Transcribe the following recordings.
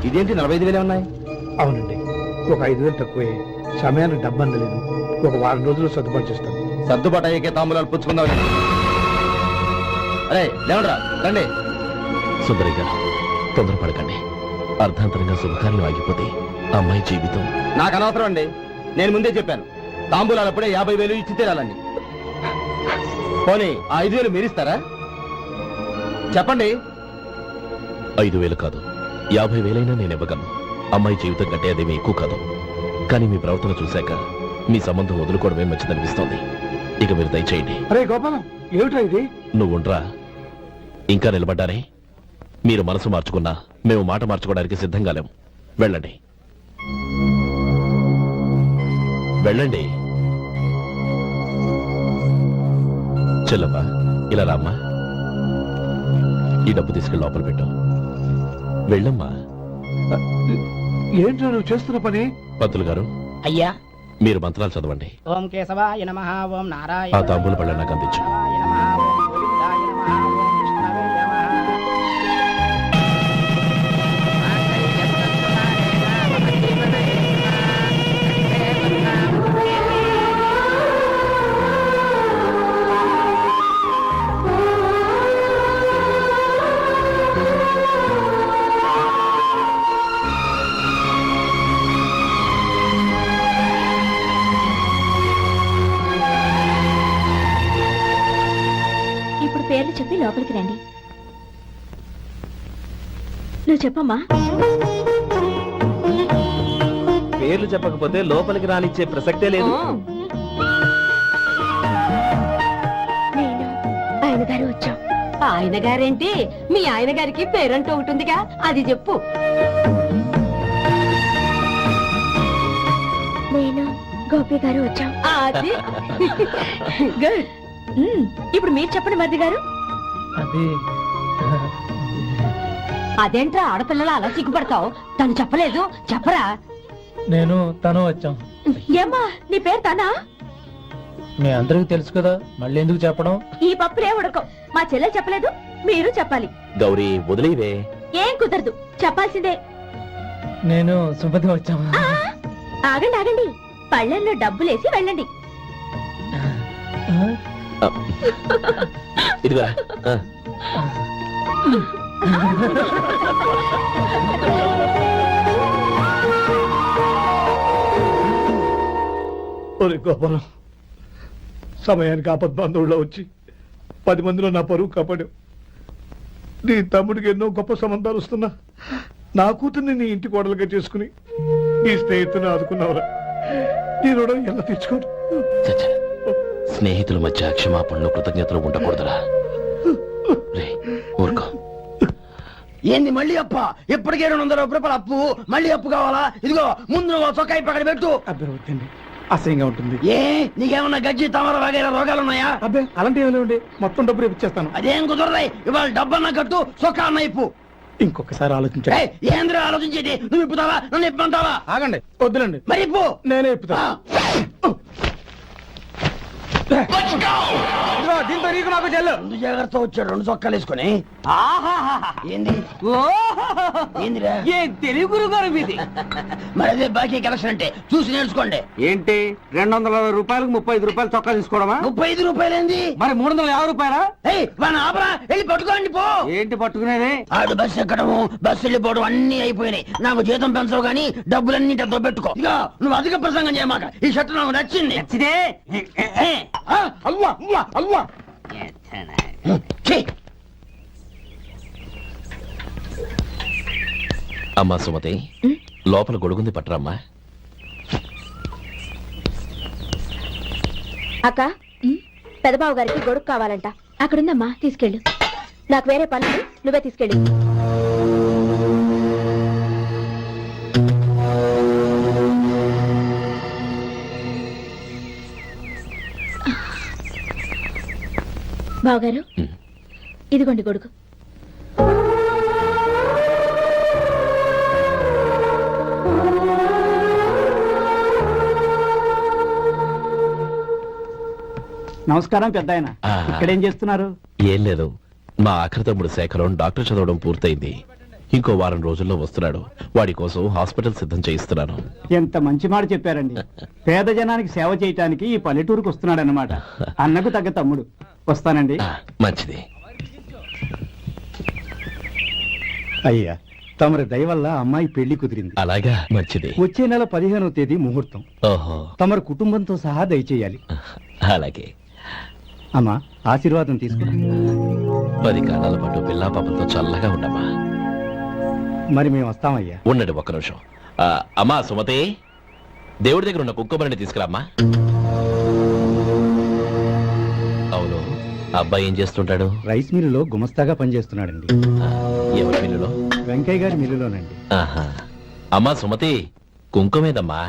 ఇదేంటి 45,000 ఉన్నాయి? అవునండి, ఒక 5,000 తక్కువే. సమయానికి డబ్బు అందలేదు. ఒక వారం రోజులు సర్దుబాటు చేస్తాను. సర్దుబాటు అయ్యే తాంబూలాలు పుచ్చుకుందాం. అరే లేవండ్రా, రండి. సుందరి గారు, తొందరపడకండి. అర్ధాంతరంగా శుభకార్యం ఆగిపోతే అమ్మాయి జీవితం. నాకు అనవసరం అండి. నేను ముందే చెప్పాను, తాంబూలాలు అప్పుడే 50,000 ఇచ్చి తీరాలండి. పోనీ ఆ 5,000 మీరిస్తారా? చెప్పండి. 5,000 కాదు, 50,000 నేను ఇవ్వగలను. అమ్మాయి జీవితం కంటే అదేమీ ఎక్కువ కాదు. కానీ మీ ప్రవర్తన చూశాక మీ సంబంధం వదులుకోవడమే మంచిదనిపిస్తోంది. ఇక మీరు దయచేయండి. అరే గోపాలం, ఏమిట్రా ఇది? నువ్వుండ్రా. ఇంకా నిలబడ్డారే? మీరు మనసు మార్చుకున్నా మేము మాట మార్చుకోవడానికి సిద్ధంగా లేము. వెళ్ళండి, వెళ్ళండి. చెల్లమ్మా, ఇలా రామ్మా. ఈ డబ్బు తీసుకెళ్ళి లోపల పెట్టు. వెళ్ళమ్మా. ఏంట్రా నువ్వు చేస్తున్న పని? పంతులు గారు, అయ్యా, మీరు మంత్రాలు చదవండి. ఓం కేశవాయ నమః, ఓం ఆ నారాయణ తాంబూల పళ్ళ నాకు అందించు. పేర్లు చెప్పి లోపలికి రండి. నువ్వు చెప్పమ్మా. పేర్లు చెప్పకపోతే లోపలికి రానిచ్చే ప్రసక్తే లేదు. నేను ఆయన గారు వచ్చాం. ఆయన గారేంటి? మీ ఆయన గారికి పేరంటూ ఉంటుందిగా, అది చెప్పు. నేను గోపి గారు వచ్చాం. అది గుడ్. ఇప్పుడు మీరు చెప్పండి మరిది గారు. అదేంట్రా ఆడపిల్లలు అలా సిగ్గుపడతావు? తను చెప్పలేదు, చెప్పరా. నేను తను వచ్చాం. ఏమ్మా, నీ పేరు తనా? మీ అందరికి తెలుసు కదా, మళ్ళీ ఎందుకు చెప్పడం? ఈ పప్పులే ఉడకం. మా చెల్లెలు చెప్పలేదు, మీరు చెప్పాలి. గౌరీ, వదిలేవే. ఏం కుదరదు, చెప్పాల్సిందే. నేను సుమతి వచ్చాం. ఆగండి ఆగండి, పళ్ళెల్లో డబ్బులేసి వెళ్ళండి. ఇదిగా గోపాలం, సమయానికి ఆపద్బంధువుల్లో వచ్చి 10 మందిలో నా పరువు కాపాడావు. నీ తమ్ముడికి ఎన్నో గొప్ప సంబంధాలు వస్తున్నా నా కూతుర్ని నీ ఇంటి కోడలుగా చేసుకుని నీ స్నేహితుని ఆదుకున్నావురా. నీ రుణం ఎలా తీర్చుకోను? స్నేహితుల మధ్య క్షమాపణలు కృతజ్ఞతలు ఉండకూడదురా. రే ఊరుకో. ఏంది మళ్ళీ అప్ప? ఇప్పటికే 200 రూపాయల అప్పు, మళ్ళీ అప్పు కావాలా? ఇదిగో ముందు నువ్వు చొక్కా పక్కన పెట్టు. అబ్బే వద్దండి, అసహ్యంగా ఉంటుంది. ఏ నీకేమన్నా గజ్జి తమర వగైరా రోగాలు ఉన్నాయా? అబ్బే అలాంటి ఏమి లేవండి, మొత్తం డబ్బు రేపు ఇచ్చేస్తాను. అదేం కుదరదాయి. ఇవాళ డబ్బన్నా కట్టు, చొక్కా అన్న ఇప్పు. ఇంకొకసారి ఆలోచించండి. ఏంద్ర ఆలోచించేది? నువ్వు ఇప్పుతావా, నన్ను ఇప్పమంటావా? ఆగండి, వద్దులండి, మరి ఇప్పు. నేనే ఇప్పుతా. దీంతో నీకు నాకు చెల్లు. 2 జాగ్రత్త వచ్చాడు, 2 చొక్కాలు వేసుకుని. ఏంది ఏందిరా? తెలుగు గురువు గారు మీది. మరి అదే బాకీ కలెక్షన్ అంటే చూసి నేర్చుకోండి. ఏంటి 260 రూపాయలకు 35 రూపాయలు చొక్కా తీసుకోవడమా? 35 రూపాయలు ఏంది? మరి 350 రూపాయలా? మన ఆపరా, వెళ్ళి పట్టుకోండి పో. ఏంటి పట్టుకునేది? ఆడు బస్సు ఎక్కడము, బస్సు వెళ్ళిపోవడం అన్ని అయిపోయినాయి. నాకు జీతం పెంచవు గానీ డబ్బులన్నీ డబ్బు పెట్టుకో. ఇక నువ్వు అధిక ప్రసంగం చేయమాక. ఈ షర్ట్ నాకు నచ్చింది. అల్వా అల్వా అల్వా. అమ్మా సుమతి, లోపల గొడుగుంది పట్టరమ్మా. అక్క, పెదబాబు గారికి గొడుగు కావాలంట. అక్కడుందమ్మా, తీసుకెళ్ళు. నాకు వేరే పనులు, నువ్వే తీసుకెళ్ళు. బావగారు, ఇదిగోండి గొడుగు. నమస్కారం పెద్ద ఆయన. ఇక్కడేం చేస్తున్నారు? ఏం లేదు, మా ఆఖరి తమ్ముడు శేఖరం డాక్టర్ చదవడం పూర్తయింది. ఇంకో వారం రోజుల్లో వస్తున్నాడు. వాడి కోసం హాస్పిటల్ సిద్ధం చేయిస్తున్నాను. ఎంత మంచి మాట చెప్పారండి. పేద జనానికి సేవ చేయటానికి ఈ పల్లెటూరుకు వస్తున్నాడన్నమాట. అన్నకు తగ్గ తమ్ముడు. వస్తానండి. మంచిది. అయ్యా, తమరి దయ వల్ల అమ్మాయి పెళ్లి కుదిరింది. అలాగా, మంచిది. వచ్చే నెల 15వ తేదీ ముహూర్తం. ఓహో, తమరు కుటుంబంతో సహా దయచేయాలి. అలాగే. అమ్మా, ఆశీర్వాదం తీసుకో. 10 కాలాల పాటు పిల్లా పాపలతో చల్లగా ఉండమ్మా. మరి మేము వస్తామయ్యా. ఉండండి ఒక్క నిమిషం. అమ్మా సుమతి, దేవుడి దగ్గర ఉన్న కుక్కమరిని తీసుకురామ్మా. అవును, అబ్బాయి ఏం చేస్తుంటాడు? రైస్ మిల్లులో గుమస్తాగా పనిచేస్తున్నాడండి. ఎవరి మిల్లులో? వెంకయ్య గారి మిల్లులోనండి. ఆహా. అమ్మా సుమతి, కుంకుమేదమ్మా?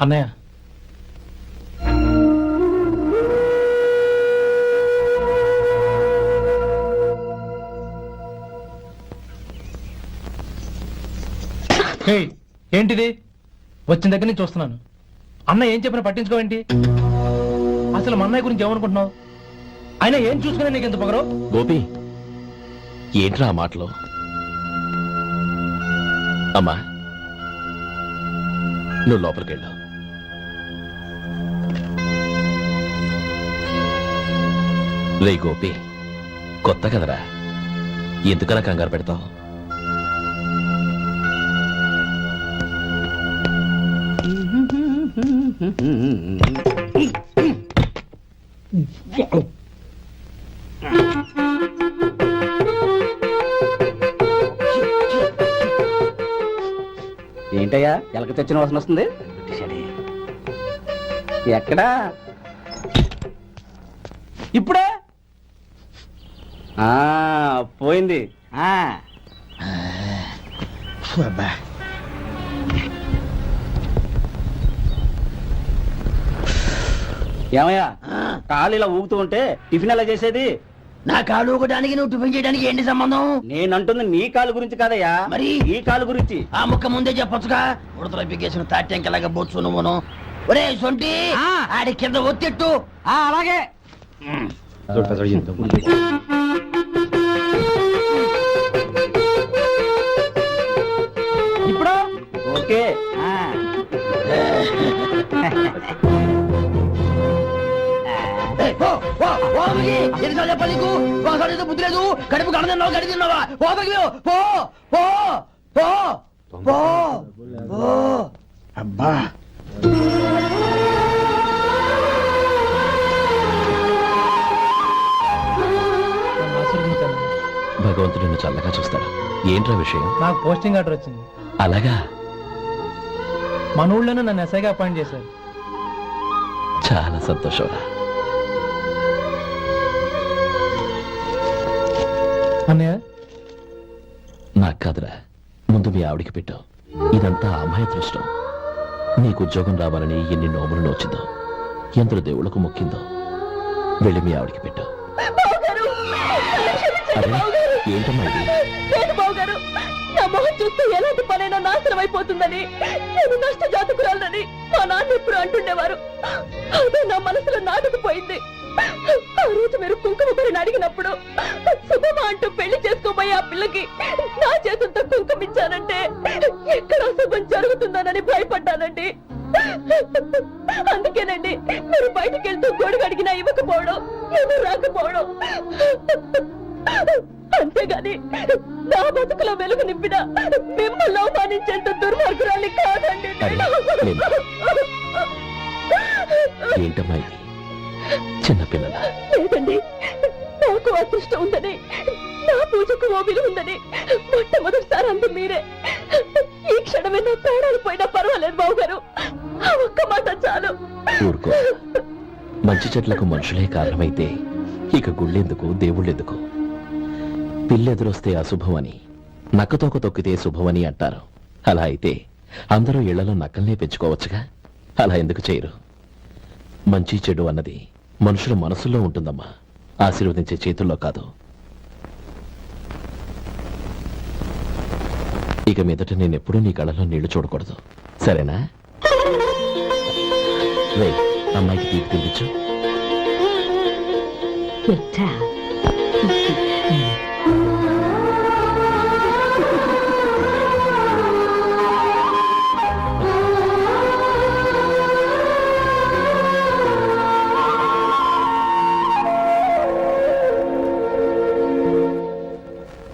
అన్నయ్య, ఏంటిది? వచ్చిన దగ్గర నుంచి చూస్తున్నాను. అన్న ఏం చెప్పినా పట్టించుకోవేంటి? అసలు మా అన్నయ్య గురించి ఏమనుకుంటున్నావు? ఆయన ఏం చూసుకునే నీకు ఎంత పొగరు? గోపి, ఏంట్రా ఆ మాటలు? అమ్మా, నువ్వు లోపలికి వెళ్ళు. రే గోపి, కొత్త కదరా, ఎందుకలా కంగారు పెడతావు? ఏంటయ్యా, ఎలక తెచ్చిన వాసన వస్తుంది? ఎక్కడా? ఇప్పుడే పోయింది. ఏమయ్యా, కాలు ఇలా ఊగుతూ ఉంటే టిఫిన్ ఎలా చేసేది? నా కాలు ఊగడానికి నువ్వు టిఫిన్ చేయడానికి ఏంటి సంబంధం? నేనంటుంది నీ కాలు గురించి కాదయ్యా, మరి ఈ కాలు గురించి. ఆ ముక్క ముందే చెప్పొచ్చుగా. ఉడతలో పిగేసిన తాట్యంకలాగా బొచ్చు నువ్వును. ఒరే సొంటి, ఆడి కింద ఒత్తిట్టు. అలాగే. ఇప్పుడు ఓకే. ఎన్నిసార్లు చెప్పాలి నీకు? ఒకసారి బుద్ధి లేదు. కడుపు గడ తిన్నావు, గడి తిన్నావా? పో పో పో పో పో. అబ్బా, భగవంతుడు నిన్ను చల్లగా చూస్తాడు. ఏంట్రా విషయం? నాకు పోస్టింగ్ ఆర్డర్ వచ్చింది. అలాగా? మన ఊళ్ళోనే నన్ను ఎస్ఐగా అపాయింట్ చేశారు. చాలా సంతోషంరా. అన్నయ్య, నాకు కాదురా, ముందు మీ ఆవిడికి పెట్టు. ఇదంతా అమ్మాయి దృష్టం. నీకు ఉద్యోగం రావాలని ఎన్ని నోములు నోచిందో, ఎందరు దేవుళ్లకు మొక్కిందో. వెళ్ళి మీ ఆవిడికి పెట్టు. అరే, ఏంటమ్మా ఇది? బావగారు, నా మొహం చూస్తే ఎలాంటి పనైనా నాశనం అయిపోతుందని, నేను నష్ట జాతకురాలని మా నాన్న ఎప్పుడు అంటుండేవారు. అదే నా మనసులో నాటుకుపోయింది. ఆ రోజు మీరు కుంకుమ భరిని అడిగినప్పుడు శుభమా అంటూ పెళ్లి చేసుకోబోయే ఆ పిల్లకి నా చేతులతో కుంకుమిచ్చానంటే ఎక్కడ అశుభం జరుగుతుందోనని భయపడ్డానండి. అందుకేనండి మీరు బయటికి వెళ్తూ గొడుగు అడిగినా ఇవ్వకపోవడం, ఎవరు రాకపోవడం. అంతేగాని నా బతుకులో వెలుగు నింపిన మిమ్మల్ని అవమానించేంత దుర్మార్గురాలి కాదండి. ఏంటమ్మా ఇది? చిన్నపిల్లల లేదండి, నాకు అదృష్టం ఉందని, నా పూజకు ఓ విలువ ఉందని మొట్టమొదటిసారి అంది మీరే. ఈ క్షణమే నా ప్రాణాలు పోయినా పర్వాలేదు బావగారు. ఆ ఒక్క మాట చాలు. ఊరుకో. మంచి చెట్లకు మనుషులే కారణమైతే ఇక గుళ్ళెందుకు, దేవుళ్ళెందుకు? పిల్లెదురొస్తే అశుభమని, నక్కతోక తొక్కితే శుభమని అంటారు. అలా అయితే అందరూ ఇళ్లలో నక్కల్నే పెంచుకోవచ్చుగా. అలా ఎందుకు చేయరు? మంచి చెడు అన్నది మనుషుల మనసుల్లో ఉంటుందమ్మా, ఆశీర్వదించే చేతుల్లో కాదు. ఇక మీదట నేనెప్పుడూ నీ కళ్ళలో నీళ్లు చూడకూడదు, సరేనా? రేయ్, అమ్మాయికి తీపి తినిపించు. Good job.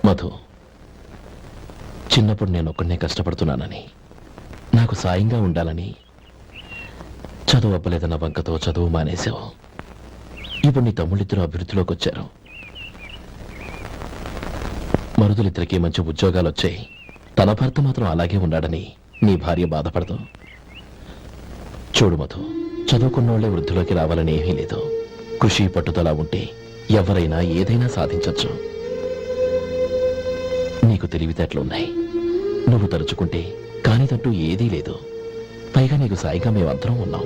మధు, చిన్నప్పుడు నేను ఒక్కడనే కష్టపడుతున్నానని, నాకు సాయంగా ఉండాలని చదువు అవ్వలేదన్న వంకతో చదువు మానేశావు. ఇప్పుడు నీ తమ్ముళ్ళిద్దరూ అభివృద్ధిలోకి వచ్చారు. మరుదులిద్దరికీ మంచి ఉద్యోగాలు వచ్చాయి. తన భర్త మాత్రం అలాగే ఉన్నాడని నీ భార్య బాధపడదు. చూడు మధు, చదువుకున్నోళ్లే వృద్ధిలోకి రావాలని ఏమీ లేదు. కృషి పట్టుదల ఉంటే ఎవరైనా ఏదైనా సాధించొచ్చు. నీకు తెలివితేటలున్నాయి. నువ్వు తలుచుకుంటే కానిదంటూ ఏదీ లేదు. పైగా నీకు సాయిగా మేమందరం ఉన్నాం.